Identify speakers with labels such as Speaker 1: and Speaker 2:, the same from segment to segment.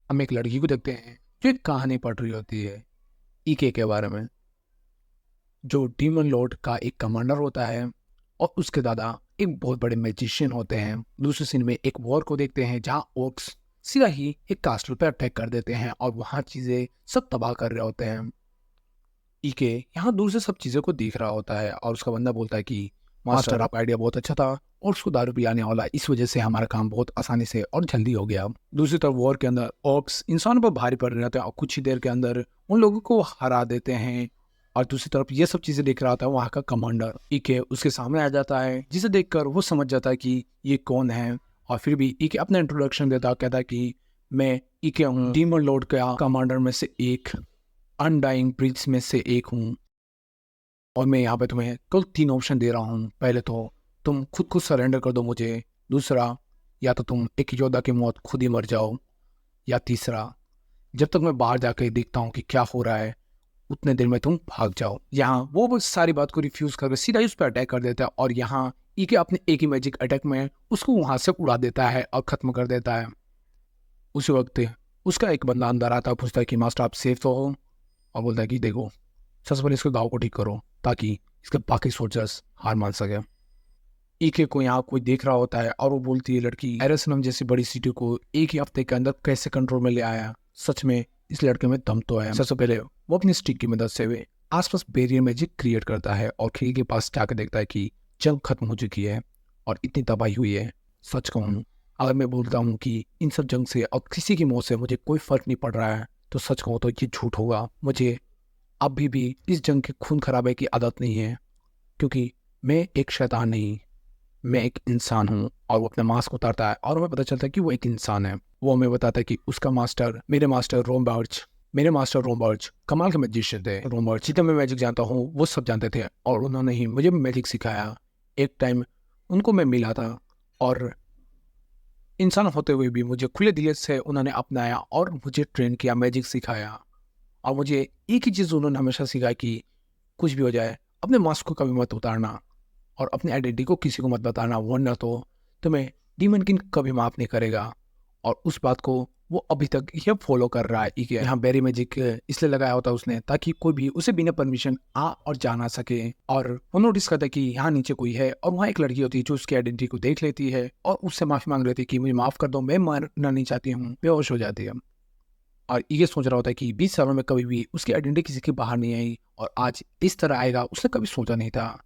Speaker 1: हम एक लड़की को देखते हैं जो एक कहानी पढ़ रही होती है ईके के बारे में, जो डीमन लॉर्ड का एक कमांडर होता है और उसके दादा एक बहुत बड़े मैजिशियन होते हैं। दूसरे सीन में एक वॉर को देखते हैं जहां ओक्स सीधा ही एक कास्टल पे अटैक कर देते हैं और वहां चीजें सब तबाह कर रहे होते हैं। ईके यहाँ दूर से सब चीजों को देख रहा होता है और उसका बंदा बोलता है कि मास्टर, आपका आइडिया बहुत अच्छा था और उसको दारू पिलाने वाला, इस वजह से हमारा काम बहुत आसानी से और जल्दी हो गया। दूसरी तरफ वॉर के अंदर ऑक्स इंसानों पर भारी पड़ रहे थे और कुछ ही देर के अंदर उन लोगों को हरा देते हैं। और दूसरी तरफ ये सब चीजें देख रहा था वहाँ का कमांडर ईके उसके सामने आ जाता है, जिसे देखकर वो समझ जाता है कि ये कौन है। और फिर भी ईके अपना इंट्रोडक्शन देता है, कहता है कि मैं ईके हूँ, डीमन लॉर्ड का कमांडर में से एक, अनडाइंग ब्रिज में से एक हूँ। और मैं यहाँ पे तुम्हें कुल 3 ऑप्शन दे रहा हूँ। पहले तो तुम खुद को सरेंडर कर दो मुझे, दूसरा या तो तुम एक योद्धा की मौत खुद ही मर जाओ, या तीसरा जब तक मैं बाहर जाकर देखता हूँ कि क्या हो रहा है उतने देर में तुम भाग जाओ। यहाँ वो बस सारी बात को रिफ्यूज करके सीधा ही उस पर अटैक कर देता है और यहाँ ईके अपने एक ही मैजिक अटैक में उसको वहां से उड़ा देता है और खत्म कर देता है। उसी वक्त उसका एक बंदा अंदर आता है, पूछता है कि मास्टर आप सेफ तो हो, और बोलता है कि देखो सबसे पहले इसके घाव को ठीक करो ताकि इसके बाकी सोल्जर्स हार मान सके। ईके को यहाँ कोई देख रहा होता है और वो बोलती है लड़की एरेसनम जैसी बड़ी सिटी को एक ही हफ्ते के अंदर कैसे कंट्रोल में ले आया, सच में इस लड़के में दम तो है। सबसे पहले वो अपनी स्टिक की मदद से वे आसपास बैरियर मैजिक क्रिएट करता है और खिड़की के पास जाकर देखता है कि जंग खत्म हो चुकी है और इतनी तबाही हुई है। सच कहूँ, अगर मैं बोलता हूँ कि इन सब जंग से और किसी की मौत से मुझे कोई फर्क नहीं पड़ रहा है, तो सच कहूँ तो ये झूठ होगा। मुझे अभी भी इस जंग के खून खराबे की आदत नहीं है, क्योंकि मैं एक शैतान नहीं, मैं एक इंसान हूँ। और वो अपना मास्क उतारता है और हमें पता चलता है कि वो एक इंसान है। वो हमें बताता है कि उसका मास्टर, मेरे मास्टर रोमबर्ज कमाल के मैजिशियन थे। रोमबर्ज जितना मैं मैजिक जानता हूँ वो सब जानते थे और उन्होंने ही मुझे मैजिक सिखाया। एक टाइम उनको मैं मिला था और इंसान होते हुए भी मुझे खुले दिल से उन्होंने अपनाया और मुझे ट्रेन किया, मैजिक सिखाया। और मुझे एक ही चीज़ उन्होंने हमेशा सिखाया कि कुछ भी हो जाए अपने मास्क को कभी मत उतारना और अपनी आइडेंटिटी को किसी को मत बताना, वरना तो तुम्हें डीमन किंग कभी माफ नहीं करेगा। और उस बात को वो अभी तक ये फॉलो कर रहा है। ठीक है, यहाँ बेरी मैजिक इसलिए लगाया होता है उसने ताकि कोई भी उसे बिना परमिशन आ और जा ना सके। और वो नोटिस करता है कि यहाँ नीचे कोई है और वहाँ एक लड़की होती है जो उसकी आइडेंटिटी को देख लेती है और उससे माफी मांग लेती है कि मुझे माफ कर दो, मैं मरना नहीं चाहती हूँ। बेहोश हो जाती है और ये सोच रहा होता है कि 20 सालों में कभी भी उसकी आइडेंटिटी किसी के बाहर नहीं आई और आज इस तरह आएगा उसने कभी सोचा नहीं था।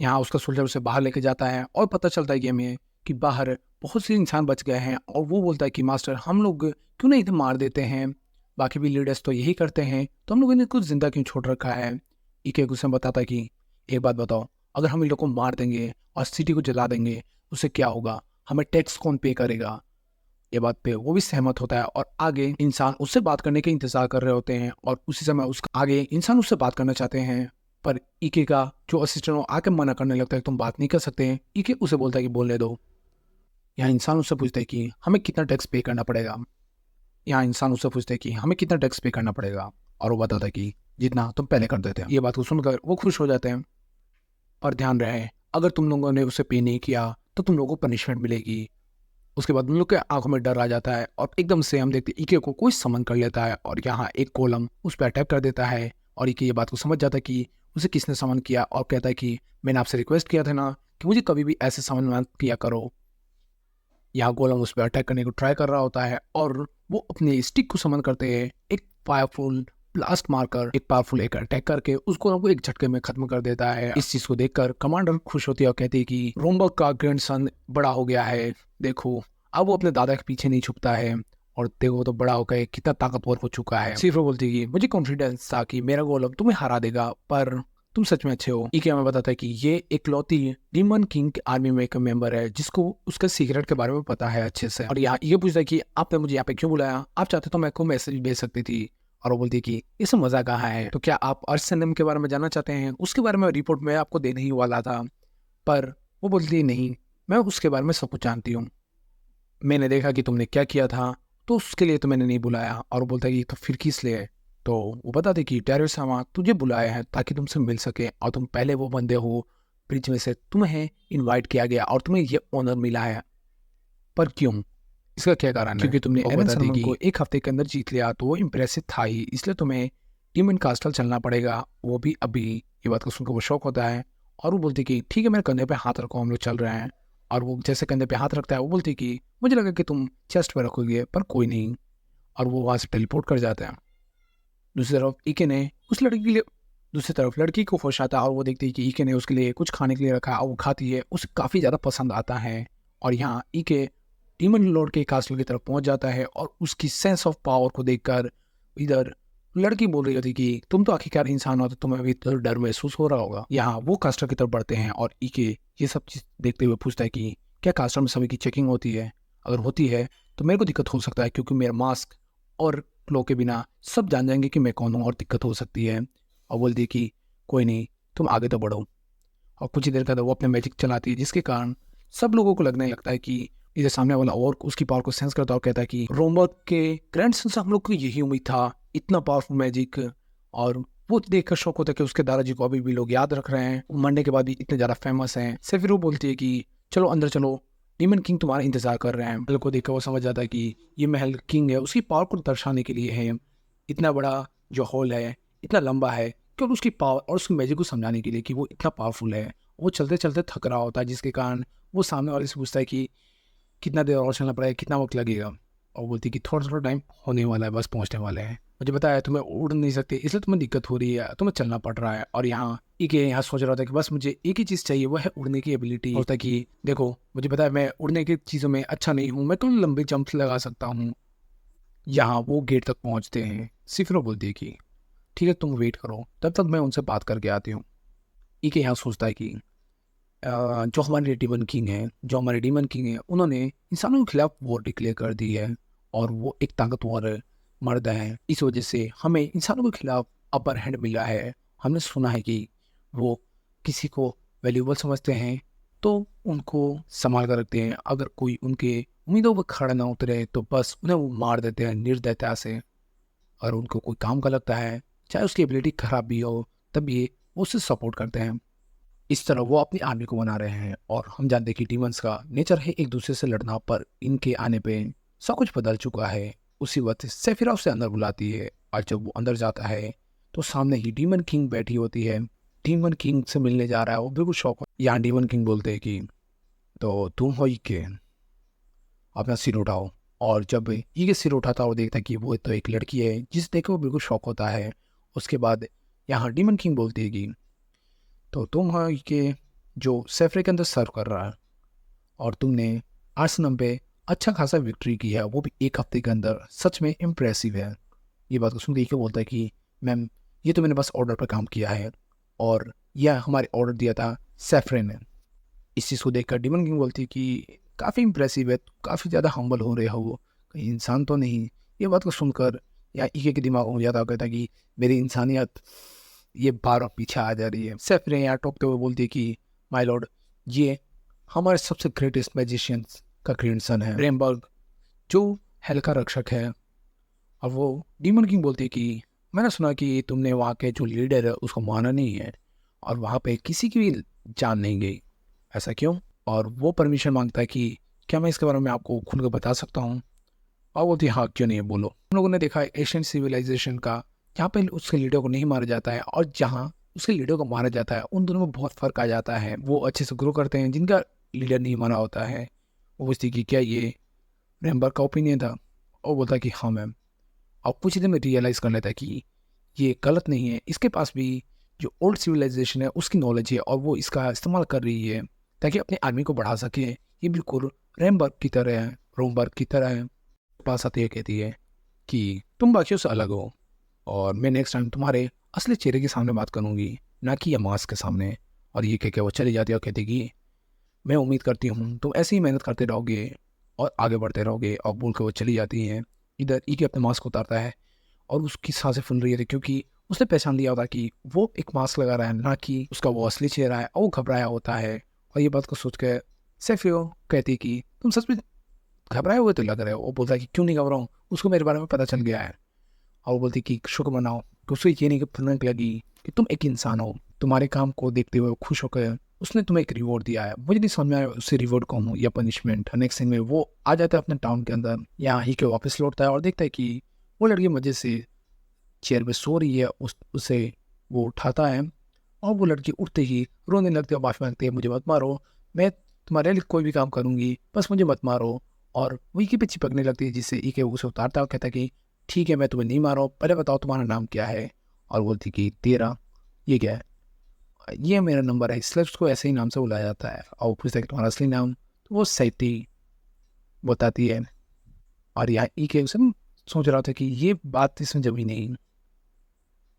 Speaker 1: यहाँ उसका सोल्जर उसे बाहर लेके जाता है और पता चलता है गेम में कि बाहर बहुत से इंसान बच गए हैं। और वो बोलता है कि मास्टर, हम लोग क्यों नहीं इन्हें मार देते हैं, बाकी भी लीडर्स तो यही करते हैं, तो हम लोगों ने कुछ जिंदा क्यों छोड़ रखा है। इके गुस्से में बताता है कि एक बात बताओ, अगर हम इन लोग को मार देंगे और सिटी को जला देंगे उससे क्या होगा, हमें टैक्स कौन पे करेगा। ये बात पे वो भी सहमत होता है और आगे इंसान उससे बात करने के इंतजार कर रहे होते हैं और उसी समय उसका आगे इंसान उससे बात करना चाहते हैं, पर ईके का जो असिस्टेंट आके मना करने लगता है, तुम बात नहीं कर सकते हैं। ईके उसे बोलता है कि बोलने दो। यहाँ इंसान उससे पूछता है कि हमें कितना टैक्स पे करना पड़ेगा। यहाँ इंसान उससे पूछता है कि हमें कितना टैक्स पे करना पड़ेगा, और वो बताता है कि जितना तुम पहले करते थे। ये बात को सुनकर वो खुश हो जाते हैं। पर ध्यान रहे, अगर तुम लोगों ने उसे पे नहीं किया तो तुम लोगों को पनिशमेंट मिलेगी। उसके बाद उन लोग के आंखों में डर आ जाता है और एकदम से हम देखते ईके को कोई समन कर लेता है और यहाँ एक कोलम उस पर अटैक कर देता है। और ईके ये बात को समझ जाता है कि उसे किसने समन किया और कहता है कि मैंने आपसे रिक्वेस्ट किया था ना कि मुझे कभी भी ऐसे समन मत किया करो। यहाँ गोलम उस पर अटैक करने को ट्राई कर रहा होता है और वो अपने स्टिक को समन करते हैं, एक पावरफुल ब्लास्ट मारकर एक पावरफुल एक अटैक करके उस गोलम को एक झटके में खत्म कर देता है। इस चीज को देखकर कमांडर खुश होती है और कहती है कि रोमबर्ग का ग्रैंडसन बड़ा हो गया है, देखो अब वो अपने दादा के पीछे नहीं छुपता है और देखो तो बड़ा होकर कितना ताकतवर हो चुका है। सिर्फ वो बोलती है कि मुझे कॉन्फिडेंस था कि मेरा गोलम तुम्हें हरा देगा, पर तुम सच में अच्छे हो। इके हमें बताता है कि ये इकलौती डीमन किंग के आर्मी में एक मेंबर है जिसको उसका सीक्रेट के बारे में पता है अच्छे से। और यहाँ ये पूछता है कि आपने मुझे यहाँ पे क्यों बुलाया, आप चाहते तो मैं को मैसेज भेज सकती थी। और वो बोलती है कि इसमें मजा कहाँ है, तो क्या आप अर्शनम के बारे में जानना चाहते हैं, उसके बारे में रिपोर्ट में आपको देने ही वाला था। पर वो बोलती है नहीं, मैं उसके बारे में सब कुछ जानती हूँ, मैंने देखा कि तुमने क्या किया था तो उसके लिए तो मैंने नहीं बुलाया। और वो बोलता है कि तो फिर किस लिए। तो वो बताते कि टेरेसामा तुझे बुलाया है ताकि तुमसे मिल सके और तुम पहले वो बंदे हो ब्रिज में से, तुम्हें इनवाइट किया गया और तुम्हें ये ऑनर मिला है। पर क्यों, इसका क्या कारण है? क्योंकि तुमने एरन सलमन को एक हफ्ते के अंदर जीत लिया तो वो इम्प्रेसिव था ही, इसलिए तुम्हें टीम कास्टल चलना पड़ेगा, वो भी अभी। ये बात को सुनकर वो शौक होता है और वो बोलती कि ठीक है मेरे कंधे पे हाथ रखो, हम लोग चल रहे हैं। और वो जैसे कंधे पे हाथ रखता है वो बोलती कि मुझे लगा कि तुम चेस्ट पे रखोगे, पर कोई नहीं। और वो वहाँ से टेलीपोर्ट कर जाते हैं। दूसरी तरफ ईके ने उस लड़की के लिए दूसरी तरफ लड़की को खुश आता है और वो देखती है कि ईके ने उसके लिए कुछ खाने के लिए रखा है और वो खाती है, उसे काफ़ी ज़्यादा पसंद आता है। और यहाँ ईके डीमन लॉर्ड के कास्टल की तरफ पहुंच जाता है और उसकी सेंस ऑफ पावर को देखकर इधर लड़की बोल रही होती कि तुम तो आखिरकार इंसान हो, तो तुम्हें भी तो डर महसूस हो रहा होगा। यहाँ वो कास्टल की तरफ बढ़ते हैं और ईके ये सब चीज़ देखते हुए पूछता है कि क्या कास्टल में सभी की चेकिंग होती है? अगर होती है तो मेरे को दिक्कत हो सकता है, क्योंकि मेरा मास्क और क्लो के बिना सब जान जाएंगे कि मैं कौन हूँ और दिक्कत हो सकती है। और बोलती है कि कोई नहीं, तुम आगे तो बढ़ो। और कुछ ही देर बाद वो अपने मैजिक चलाती है, जिसके कारण सब लोगों को लगने लगता है कि इधर सामने वाला और उसकी पावर को सेंस करता है और कहता है कि रोमबर्ग के ग्रैंडसन से हम लोग को यही उम्मीद था, इतना पावरफुल मैजिक। और वो देखकर शौक होता है कि उसके दादाजी को अभी भी लोग याद रख रहे हैं, मरने के बाद भी इतने ज़्यादा फेमस हैं। फिर वो बोलती है कि चलो अंदर चलो, डीमन किंग तुम्हारा इंतजार कर रहे हैं। महल को देखकर वो समझ जाता है कि ये महल किंग है, उसकी पावर को दर्शाने के लिए है। इतना बड़ा जो हॉल है, इतना लंबा है, केवल उसकी पावर और उसकी मैजिक को समझाने के लिए कि वो इतना पावरफुल है। वो चलते चलते थक रहा होता है, जिसके कारण वो सामने वाले से पूछता है कि कितना देर और चलना पड़ेगा, कितना वक्त लगेगा? और बोलती है कि थोड़ा थोड़ा टाइम होने वाला है, बस पहुंचने वाले हैं। मुझे बताया तुम्हें उड़ नहीं सकते, इसलिए तुम्हें दिक्कत हो रही है, तुम्हें चलना पड़ रहा है। और यहाँ यहाँ सोच रहा था कि बस मुझे एक ही चीज़ चाहिए, वो है उड़ने की एबिलिटी। होता है कि देखो मुझे पता है मैं उड़ने की चीज़ों में अच्छा नहीं हूँ, मैं केवल लंबे जंप लगा सकता हूँ। यहाँ वो गेट तक पहुँचते हैं। सिफरो बोलती है कि ठीक है तुम वेट करो, तब तक मैं उनसे बात करके आती हूँ। यहाँ सोचता है कि जो हमारे डीमन किंग है उन्होंने इंसानों के खिलाफ वॉर डिक्लेयर कर दी है और वो एक ताकतवर मर्द है। इस वजह से हमें इंसानों के खिलाफ अपर हैंड मिला है। हमने सुना है कि वो किसी को वैल्यूबल समझते हैं तो उनको संभाल कर रखते हैं, अगर कोई उनके उम्मीदों पर खड़ा ना उतरे तो बस उन्हें वो मार देते हैं निर्दयता से। और उनको कोई काम का लगता है, चाहे उसकी एबिलिटी खराब भी हो, तब ये उसे सपोर्ट करते हैं। इस तरह वो अपनी आर्मी को बना रहे हैं। और हम जानते हैं कि डीमंस का नेचर है एक दूसरे से लड़ना, पर इनके आने पे सब कुछ बदल चुका है। उसी वक्त सेफिरा उसे अंदर बुलाती है और जब वो अंदर जाता है तो सामने ही डीमन किंग बैठी होती है। डीमन किंग से मिलने जा रहा है, वो बिल्कुल शौक। यहाँ डीमन किंग बोलते हैं कि तो तुम हो के अपना सिर उठाओ। और जब ये सिर उठाता है और देखता है कि वो तो एक लड़की है, जिस देख के वो बिल्कुल शौक होता है। उसके बाद यहाँ डीमन किंग बोलती है कि तो तुम हो कि जो सेफ्रे के अंदर सर्व कर रहा है और तुमने आर्सेनल पे अच्छा खासा विक्ट्री की है, वो भी एक हफ्ते के अंदर, सच में इम्प्रेसिव है। ये बात को सुन के बोलता है कि मैम ये तो मैंने बस ऑर्डर पर काम किया है और यह हमारे ऑर्डर दिया था सेफ्रे ने। इस चीज़ को देखकर डीमन किंग बोलती है कि काफ़ी इम्प्रेसिव है, काफ़ी ज़्यादा हम्बल हो रहे हो, कहीं इंसान तो नहीं। ये बात को सुनकर या ईके के दिमाग हो जाता कहता कि मेरी इंसानियत ये बार बार पीछे आ जा रही है। सेफ्रे यहाँ टोकते हुए बोलती है कि माय लॉर्ड, ये हमारे सबसे ग्रेटेस्ट मैजिशियंस का ग्रैंडसन है रेमबर्ग, जो हेल का रक्षक है। और वो डीमन किंग बोलती है कि मैंने सुना कि तुमने वहाँ के जो लीडर है उसको माना नहीं है और वहाँ पे किसी की भी जान नहीं गई, ऐसा क्यों? और वो परमिशन मांगता है कि क्या मैं इसके बारे में आपको खुलकर बता सकता हूँ? और बोलती है हाँ क्यों नहीं है, बोलो। हम लोगों ने देखा है एशियन सिविलाइजेशन का, जहाँ पे उसके लीडर को नहीं मारा जाता है और जहाँ उसके लीडर को मारा जाता है, उन दोनों में बहुत फ़र्क आ जाता है। वो अच्छे से ग्रो करते हैं जिनका लीडर नहीं मारा होता है। वो पूछती कि क्या ये रेमबर्ग का ओपिनियन था? और बोलता है कि हाँ मैम। और कुछ ही दिन में रियलाइज़ कर लेता है कि ये गलत नहीं है, इसके पास भी जो ओल्ड सिविलाइजेशन है उसकी नॉलेज है और वो इसका इस्तेमाल कर रही है ताकि अपनी आर्मी को बढ़ा सके। ये बिल्कुल रेमबर्ग की तरह है, रोमबर्ग की तरह है। पास आती है, कहती है कि तुम बाकियों से अलग हो और मैं नेक्स्ट टाइम तुम्हारे असली चेहरे के सामने बात करूँगी, ना कि ये मास्क के सामने। और ये कह के वो चली जाती है और कहती कि मैं उम्मीद करती हूँ तुम ऐसे ही मेहनत करते रहोगे और आगे बढ़ते रहोगे। और बोल के वो चली जाती हैं। इधर ई के अपने मास्क उतारता है और उसकी सांसें फूल रही है क्योंकि उसने पहचान लिया होता कि वो एक मास्क लगा रहा है, ना कि उसका वो असली चेहरा है। और वो घबराया होता है। और ये बात को सोच कर सेफियो कहती है कि तुम सच में घबराए हुए तो लग रहे हो। वो बोलता है कि क्यों नहीं घबराऊँ, उसको मेरे बारे में पता चल गया है। और वो बोलती कि शुक्र मनाओ कि उसको ये नहीं पता लगी कि तुम एक इंसान हो। तुम्हारे काम को देखते हुए खुश होकर उसने तुम्हें एक रिवॉर्ड दिया है। मुझे नहीं समझ में आया उससे रिवॉर्ड कौन हो या पनिशमेंट। नेक्स्ट सीन में वो आ जाता है अपने टाउन के अंदर, यहाँ ही के वापस लौटता है और देखता है कि वो लड़की मजे से चेयर पे सो रही है। उसे वो उठाता है और वो लड़की उठते ही रोने लगती है, माफी मांगती है, मुझे मत मारो, मैं तुम्हारे लिए कोई भी काम करूंगी, बस मुझे मत मारो। और वो ईके पे चिपकने लगती है, जिससे ईके उसे उतारता है और कहता है कि ठीक है मैं तुम्हें नहीं मारा हूं, पहले बताओ तुम्हारा नाम क्या है। और बोलती कि तेरा, ये क्या है, ये मेरा नंबर है, इसलिए उसको ऐसे ही नाम से बुलाया जाता है। और वो पूछता है कि तुम्हारा असली नाम, तो वो सैती बताती है। और यहाँ ईके उसे सोच रहा था कि ये बात इसमें जमी नहीं।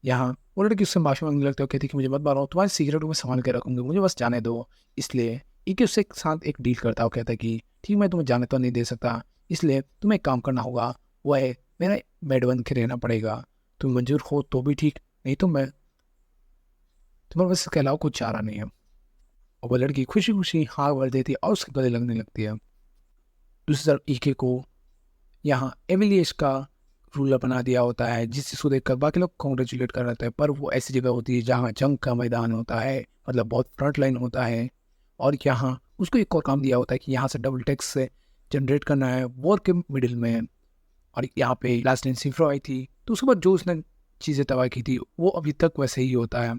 Speaker 1: यहाँ वो लड़की उससे माफी मांगने लगती है और कहती है कि मुझे मत मारो, तुम्हारे सीक्रेट को मैं संभाल के रखूंगी, मुझे बस जाने दो। इसलिए ईके उससे एक साथ एक डील करता है और कहता है कि ठीक, मैं तुम्हें जाने तो नहीं दे सकता, इसलिए तुम्हें एक काम करना होगा, वो है मेरा बेड बन के रहना पड़ेगा। तुम मंजूर हो तो भी ठीक, नहीं तो मैं तुम्हारे बस इसके अलावा कुछ चारा नहीं है। और वो लड़की खुशी खुशी हाँ भर देती है और उसके गले लगने लगती है। दूसरी तरफ ईके को यहाँ एमिलियस का रूलर बना दिया होता है, जिस चीज़ को देखकर बाकी लोग कॉन्ग्रेचुलेट कर रहे थे, पर वो ऐसी जगह होती है जहाँ जंग का मैदान होता है, मतलब बहुत फ्रंट लाइन होता है। और यहाँ उसको एक और काम दिया होता है कि यहाँ से डबल टैक्स से जनरेट करना है वॉर के मिडिल में। और यहाँ पे लास्ट टाइम सिफ्रो आई थी, तो उसके बाद जो उसने चीज़ें तबाह की थी वो अभी तक वैसे ही होता है।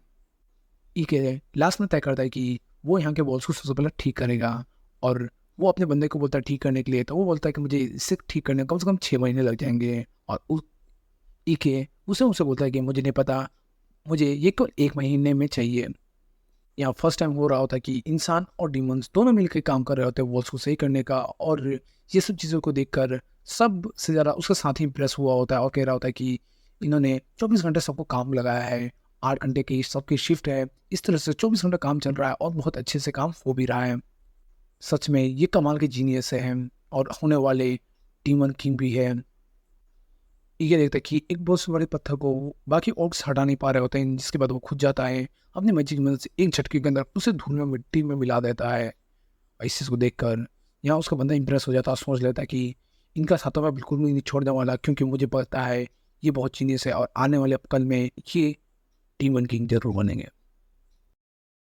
Speaker 1: के लास्ट में तय करता है कि वो यहाँ के वॉल्स को सबसे पहले ठीक करेगा। और वो अपने बंदे को बोलता है ठीक करने के लिए, तो वो बोलता है कि मुझे इसे ठीक करने में कम से कम 6 महीने लग जाएंगे। और ईके उसे उसे बोलता है कि मुझे नहीं पता, मुझे ये केवल 1 महीने में चाहिए। यहाँ फर्स्ट टाइम हो रहा होता है कि इंसान और डीमंस दोनों मिलकर काम कर रहे होते हैं वॉल्स को सही करने का। और ये सब चीज़ों को देखकर सबसे ज़्यादा उसका साथी इंप्रेस हुआ होता है और कह रहा होता है कि इन्होंने 24 घंटे सबको काम लगाया है, 8 घंटे की सबकी शिफ्ट है, इस तरह से 24 घंटे काम चल रहा है और बहुत अच्छे से काम हो भी रहा है। सच में ये कमाल के जीनियस हैं और होने वाले डीमन किंग भी है। ये देखता है कि एक बहुत से बड़े पत्थर को बाकी ऑर्क्स हटा नहीं पा रहे होते हैं, जिसके बाद वो खुद जाता है अपनी मैजिक की मदद से एक झटके के अंदर उसे धूल में मिट्टी में मिला देता है। और इस चीज़ को देखकर यहाँ उसका बंदा इंप्रेस हो जाता है और सोच लेता है कि इनका साथों में बिल्कुल भी नहीं छोड़ने वाला, क्योंकि मुझे पता है ये बहुत जीनियस है और आने वाले कल में ये डीमन किंग जरूर बनेंगे।